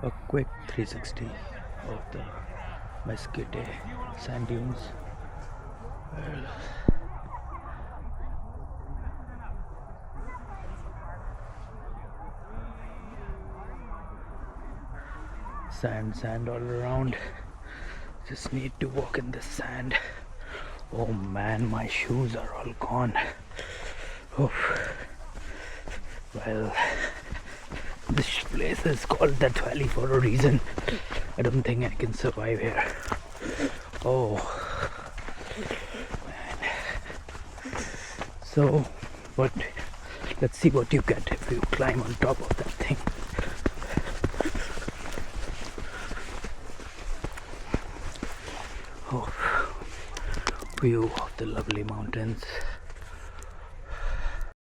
A quick 360 of the Mesquite sand dunes. Well, sand all around. Just need to walk in the sand. Oh man, my shoes are all gone. Oh. Well, this place is called that valley for a reason. I don't think I can survive here. Oh man. So, what? Let's see what you get if you climb on top of that thing. Oh, view of the lovely mountains.